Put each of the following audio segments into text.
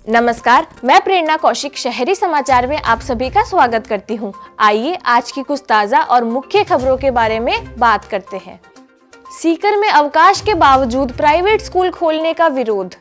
नमस्कार, मैं प्रेरणा कौशिक शहरी समाचार में आप सभी का स्वागत करती हूं। आइए आज की कुछ ताज़ा और मुख्य खबरों के बारे में बात करते हैं। सीकर में अवकाश के बावजूद प्राइवेट स्कूल खोलने का विरोध।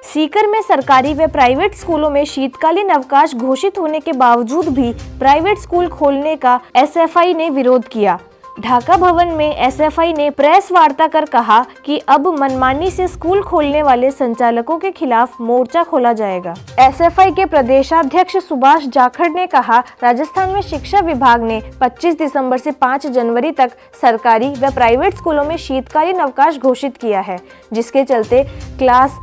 सीकर में सरकारी व प्राइवेट स्कूलों में शीतकालीन अवकाश घोषित होने के बावजूद भी प्राइवेट स्कूल खोलने का एसएफआई ने विरोध किया। ढाका भवन में एसएफआई ने प्रेस वार्ता कर कहा कि अब मनमानी से स्कूल खोलने वाले संचालकों के खिलाफ मोर्चा खोला जाएगा। एसएफआई के प्रदेशाध्यक्ष सुभाष जाखड़ ने कहा, राजस्थान में शिक्षा विभाग ने 25 दिसंबर से 5 जनवरी तक सरकारी व प्राइवेट स्कूलों में शीतकालीन अवकाश घोषित किया है, जिसके चलते क्लास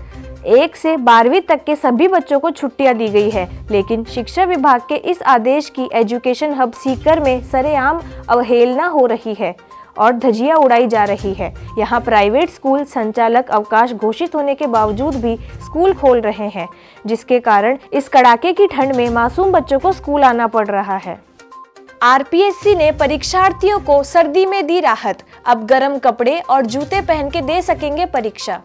1 से 12वीं तक के सभी बच्चों को छुट्टियां दी गई है। लेकिन शिक्षा विभाग के इस आदेश की एजुकेशन हब सीकर में सरेआम अवहेलना हो रही है और धज्जियां उड़ाई जा रही है। यहां प्राइवेट स्कूल संचालक अवकाश घोषित होने के बावजूद भी स्कूल खोल रहे हैं, जिसके कारण इस कड़ाके की ठंड में मासूम बच्चों को स्कूल आना पड़ रहा है। आरपीएससी ने परीक्षार्थियों को सर्दी में दी राहत, अब गर्म कपड़े और जूते पहन के दे सकेंगे परीक्षा।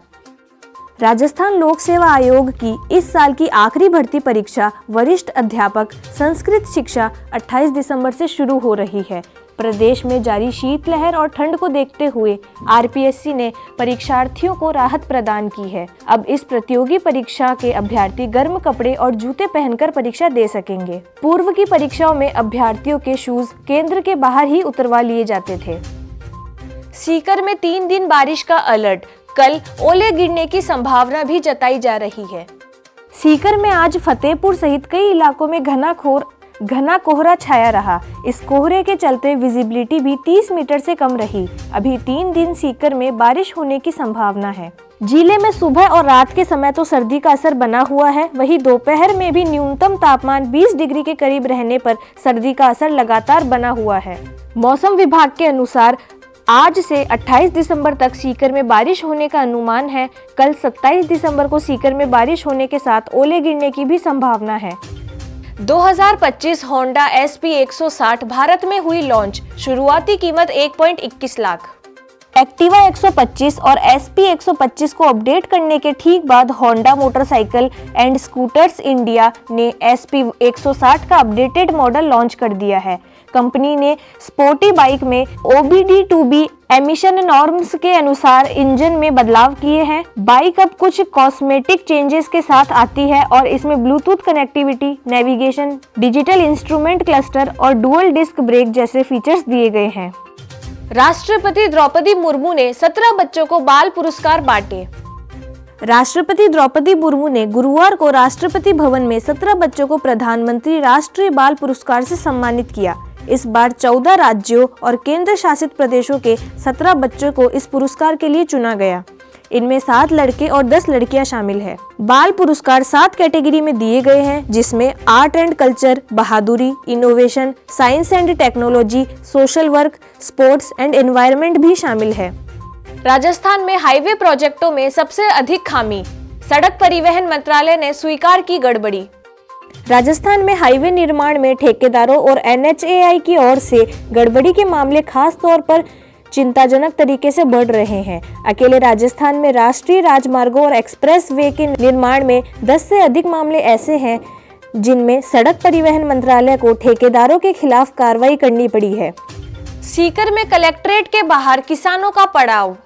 राजस्थान लोक सेवा आयोग की इस साल की आखिरी भर्ती परीक्षा वरिष्ठ अध्यापक संस्कृत शिक्षा 28 दिसंबर से शुरू हो रही है। प्रदेश में जारी शीतलहर और ठंड को देखते हुए आरपीएससी ने परीक्षार्थियों को राहत प्रदान की है। अब इस प्रतियोगी परीक्षा के अभ्यर्थी गर्म कपड़े और जूते पहनकर परीक्षा दे सकेंगे। पूर्व की परीक्षाओं में अभ्यर्थियों के शूज केंद्र के बाहर ही उतरवा लिए जाते थे। सीकर में 3 दिन बारिश का अलर्ट, कल ओले गिरने की संभावना भी जताई जा रही है। सीकर में आज फतेहपुर सहित कई इलाकों में घना कोहरा छाया रहा। इस कोहरे के चलते विजिबिलिटी भी 30 मीटर से कम रही। अभी 3 दिन सीकर में बारिश होने की संभावना है। जिले में सुबह और रात के समय तो सर्दी का असर बना हुआ है, वहीं दोपहर में भी न्यूनतम तापमान 20 डिग्री के करीब रहने पर सर्दी का असर लगातार बना हुआ है। मौसम विभाग के अनुसार आज से 28 दिसंबर तक सीकर में बारिश होने का अनुमान है। कल 27 दिसंबर को सीकर में बारिश होने के साथ ओले गिरने की भी संभावना है। 2025 होंडा SP 160 भारत में हुई लॉन्च, शुरुआती कीमत 1.21 लाख। एक्टिवा 125 और SP 125 को अपडेट करने के ठीक बाद Honda motorcycle and scooters India ने SP 160 का अपडेटेड मॉडल लॉन्च कर दिया है। कंपनी ने स्पोर्टी बाइक में OBD2B एमिशन नॉर्म्स के अनुसार इंजन में बदलाव किए हैं। बाइक अब कुछ कॉस्मेटिक चेंजेस के साथ आती है और इसमें Bluetooth connectivity, navigation, digital instrument cluster और डुअल डिस्क ब्रेक जैसे फीचर्स दिए गए हैं। राष्ट्रपति द्रौपदी मुर्मू ने 17 बच्चों को बाल पुरस्कार बांटे। राष्ट्रपति द्रौपदी मुर्मू ने गुरुवार को राष्ट्रपति भवन में 17 बच्चों को प्रधानमंत्री राष्ट्रीय बाल पुरस्कार से सम्मानित किया। इस बार 14 राज्यों और केंद्र शासित प्रदेशों के 17 बच्चों को इस पुरस्कार के लिए चुना गया। इनमें 7 लड़के और 10 लड़कियां शामिल है। बाल पुरस्कार 7 कैटेगरी में दिए गए हैं, जिसमें आर्ट एंड कल्चर, बहादुरी, innovation, science and technology, social work, sports and environment भी शामिल है। राजस्थान में हाईवे प्रोजेक्टों में सबसे अधिक खामी, सड़क परिवहन मंत्रालय ने स्वीकार की गड़बड़ी। राजस्थान में हाईवे निर्माण में ठेकेदारों और NHAI की ओर से गड़बड़ी के मामले खास तौर पर चिंताजनक तरीके से बढ़ रहे हैं। अकेले राजस्थान में राष्ट्रीय राजमार्गों और एक्सप्रेस वे के निर्माण में 10 से अधिक मामले ऐसे हैं जिनमें सड़क परिवहन मंत्रालय को ठेकेदारों के खिलाफ कार्रवाई करनी पड़ी है। सीकर में कलेक्ट्रेट के बाहर किसानों का पड़ाव।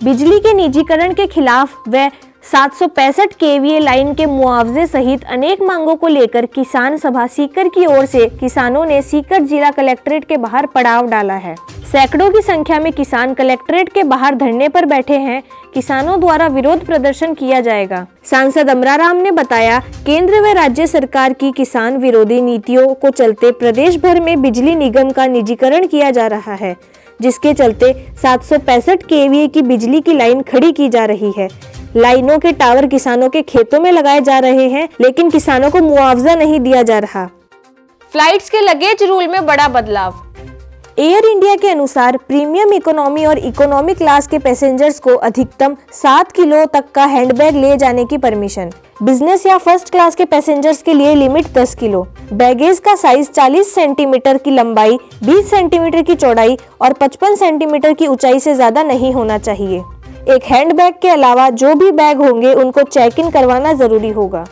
बिजली के निजीकरण के खिलाफ व 765 kVA लाइन के मुआवजे सहित अनेक मांगों को लेकर किसान सभा सीकर की ओर से किसानों ने सीकर जिला कलेक्ट्रेट के बाहर पड़ाव डाला है। सैकड़ों की संख्या में किसान कलेक्ट्रेट के बाहर धरने पर बैठे हैं। किसानों द्वारा विरोध प्रदर्शन किया जाएगा। सांसद अमराराम ने बताया, केंद्र व राज्य सरकार की किसान विरोधी नीतियों को चलते प्रदेश भर में बिजली निगम का निजीकरण किया जा रहा है, जिसके चलते 765 kVA की बिजली की लाइन खड़ी की जा रही है। लाइनों के टावर किसानों के खेतों में लगाए जा रहे हैं, लेकिन किसानों को मुआवजा नहीं दिया जा रहा। फ्लाइट्स के लगेज रूल में बड़ा बदलाव। एयर इंडिया के अनुसार प्रीमियम इकोनॉमी और इकोनॉमी क्लास के पैसेंजर्स को अधिकतम 7 किलो तक का हैंडबैग ले जाने की परमिशन। बिजनेस या फर्स्ट क्लास के पैसेंजर्स के लिए लिमिट 10 किलो। बैगेज का साइज 40 सेंटीमीटर की लंबाई, 20 सेंटीमीटर की चौड़ाई और 55 सेंटीमीटर की ऊंचाई से ज्यादा नहीं होना चाहिए। एक हैंडबैग के अलावा जो भी बैग होंगे उनको चेक इन करवाना जरूरी होगा।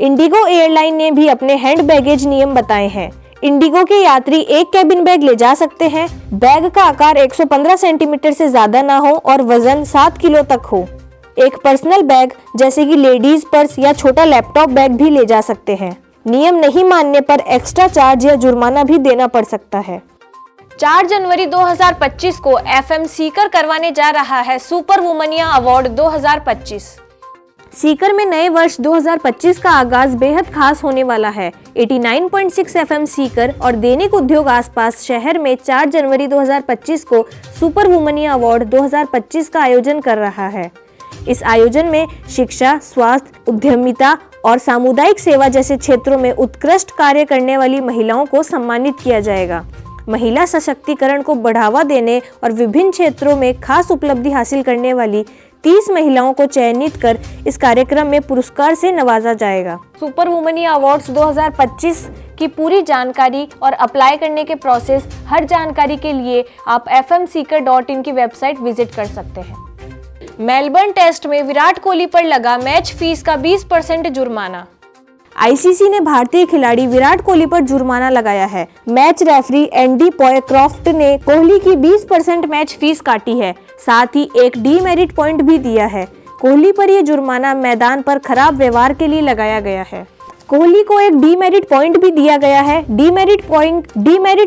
इंडिगो एयरलाइन ने भी अपने हैंड बैगेज नियम बताए हैं। इंडिगो के यात्री एक कैबिन बैग ले जा सकते हैं। बैग का आकार 115 सेंटीमीटर से ज्यादा ना हो और वजन 7 किलो तक हो। एक पर्सनल बैग जैसे कि लेडीज पर्स या छोटा लैपटॉप बैग भी ले जा सकते हैं। नियम नहीं मानने पर एक्स्ट्रा चार्ज या जुर्माना भी देना पड़ सकता है। 4 जनवरी 2025 को FM सीकर करवाने जा रहा है सुपर वुमनिया अवार्ड 2025। सीकर में नए वर्ष 2025 का आगाज बेहद खास होने वाला है। 89.6 FM सीकर और दैनिक उद्योग आसपास शहर में 4 जनवरी 2025 को सुपर वुमनिया अवार्ड 2025 का आयोजन कर रहा है। इस आयोजन में शिक्षा, स्वास्थ्य, उद्यमिता और सामुदायिक सेवा जैसे क्षेत्रों में उत्कृष्ट कार्य करने वाली महिलाओं को सम्मानित किया जाएगा। महिला सशक्तिकरण को बढ़ावा देने और विभिन्न क्षेत्रों में खास उपलब्धि हासिल करने वाली 30 महिलाओं को चयनित कर इस कार्यक्रम में पुरस्कार से नवाजा जाएगा। सुपर वुमनिया अवार्ड्स 2025 की पूरी जानकारी और अप्लाई करने के प्रोसेस, हर जानकारी के लिए आप fmseeker.in की वेबसाइट विजिट कर सकते हैं। मेलबर्न टेस्ट में विराट कोहली पर लगा मैच फीस का 20% जुर्माना। आईसीसी ने भारतीय खिलाड़ी विराट कोहली पर जुर्माना लगाया है। मैच रेफरी एंडी पॉयक्रॉफ्ट ने कोहली की 20% मैच फीस काटी है, साथ ही एक डीमेरिट पॉइंट भी दिया है। कोहली पर यह जुर्माना मैदान पर खराब व्यवहार के लिए लगाया गया है। कोहली को एक डीमेरिट पॉइंट भी दिया गया है। डीमेरिट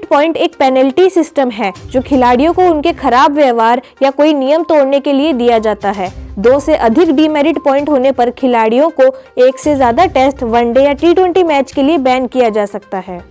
पॉइंट एक पेनल्टी सिस्टम है जो खिलाड़ियों को उनके खराब व्यवहार या कोई नियम तोड़ने के लिए दिया जाता है। 2 से अधिक डीमेरिट पॉइंट होने पर खिलाड़ियों को 1 से ज्यादा टेस्ट, वनडे या T20 मैच के लिए बैन किया जा सकता है।